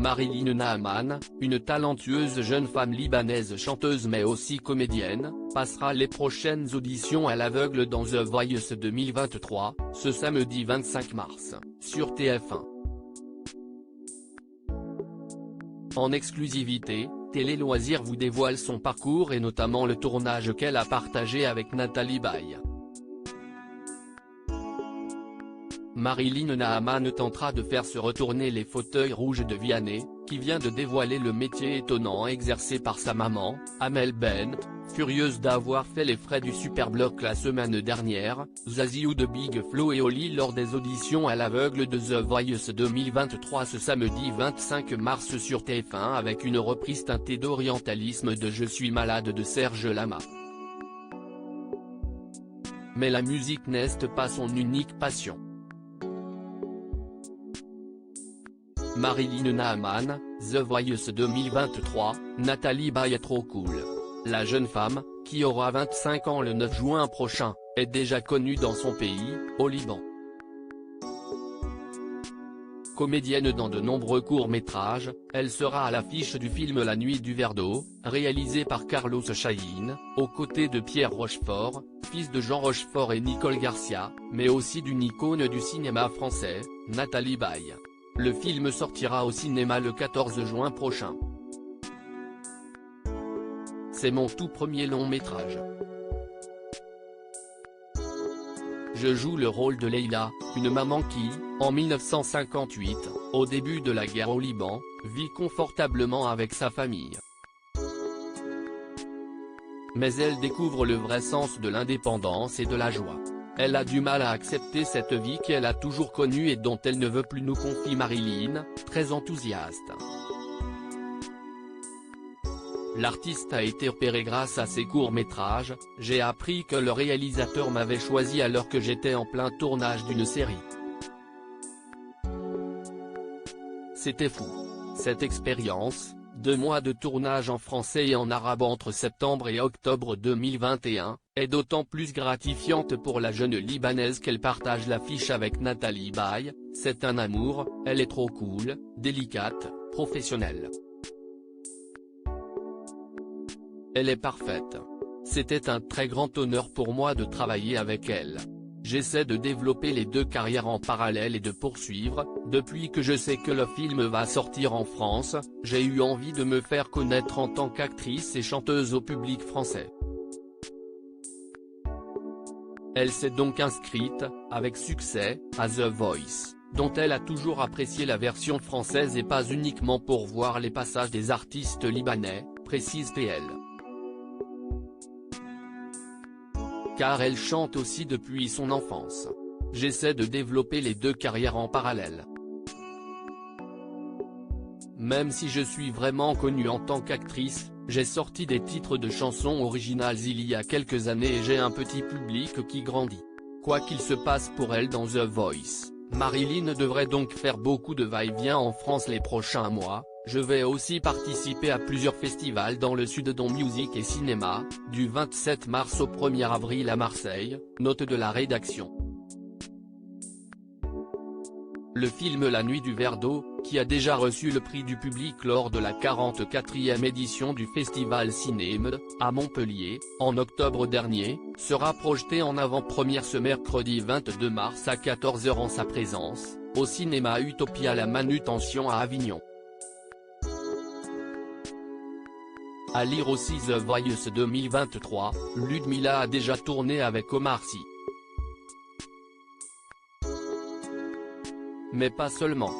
Marilyn Naaman, une talentueuse jeune femme libanaise chanteuse mais aussi comédienne, passera les prochaines auditions à l'aveugle dans The Voice 2023, ce samedi 25 mars, sur TF1. En exclusivité, Télé Loisirs vous dévoile son parcours et notamment le tournage qu'elle a partagé avec Nathalie Baye. Marilyn Naaman tentera de faire se retourner les fauteuils rouges de Vianney, qui vient de dévoiler le métier étonnant exercé par sa maman, Amel Bent, furieuse d'avoir fait les frais du Superbloc la semaine dernière. Zazie de Big Flo et Oli lors des auditions à l'aveugle de The Voice 2023 ce samedi 25 mars sur TF1 avec une reprise teintée d'orientalisme de Je suis malade de Serge Lama. Mais la musique n'est pas son unique passion. Marilyn Naaman, The Voice 2023, Nathalie Baye est trop cool. La jeune femme, qui aura 25 ans le 9 juin prochain, est déjà connue dans son pays, au Liban. Comédienne dans de nombreux courts-métrages, elle sera à l'affiche du film La Nuit du verre d'eau, réalisé par Carlos Chahin, aux côtés de Pierre Rochefort, fils de Jean Rochefort et Nicole Garcia, mais aussi d'une icône du cinéma français, Nathalie Baye. Le film sortira au cinéma le 14 juin prochain. C'est mon tout premier long métrage. Je joue le rôle de Leila, une maman qui, en 1958, au début de la guerre au Liban, vit confortablement avec sa famille. Mais elle découvre le vrai sens de l'indépendance et de la joie. Elle a du mal à accepter cette vie qu'elle a toujours connue et dont elle ne veut plus, nous confie Marilyn, très enthousiaste. L'artiste a été repérée grâce à ses courts-métrages. J'ai appris que le réalisateur m'avait choisi alors que j'étais en plein tournage d'une série. C'était fou. Cette expérience, 2 mois de tournage en français et en arabe entre septembre et octobre 2021, est d'autant plus gratifiante pour la jeune Libanaise qu'elle partage l'affiche avec Nathalie Baye. C'est un amour, elle est trop cool, délicate, professionnelle. Elle est parfaite. C'était un très grand honneur pour moi de travailler avec elle. J'essaie de développer les 2 carrières en parallèle et de poursuivre. Depuis que je sais que le film va sortir en France, j'ai eu envie de me faire connaître en tant qu'actrice et chanteuse au public français. Elle s'est donc inscrite, avec succès, à The Voice, dont elle a toujours apprécié la version française et pas uniquement pour voir les passages des artistes libanais, précise TL. Car elle chante aussi depuis son enfance. J'essaie de développer les 2 carrières en parallèle. Même si je suis vraiment connue en tant qu'actrice, j'ai sorti des titres de chansons originales il y a quelques années et j'ai un petit public qui grandit. Quoi qu'il se passe pour elle dans The Voice, Marilyn devrait donc faire beaucoup de va-et-vient en France les prochains mois. Je vais aussi participer à plusieurs festivals dans le sud dont musique et cinéma, du 27 mars au 1er avril à Marseille, note de la rédaction. Le film La Nuit du verre d'eau, qui a déjà reçu le prix du public lors de la 44e édition du Festival Cinémed, à Montpellier, en octobre dernier, sera projeté en avant-première ce mercredi 22 mars à 14 h en sa présence, au cinéma Utopia La Manutention à Avignon. À lire aussi The Voice 2023, Ludmilla a déjà tourné avec Omar Sy. Mais pas seulement.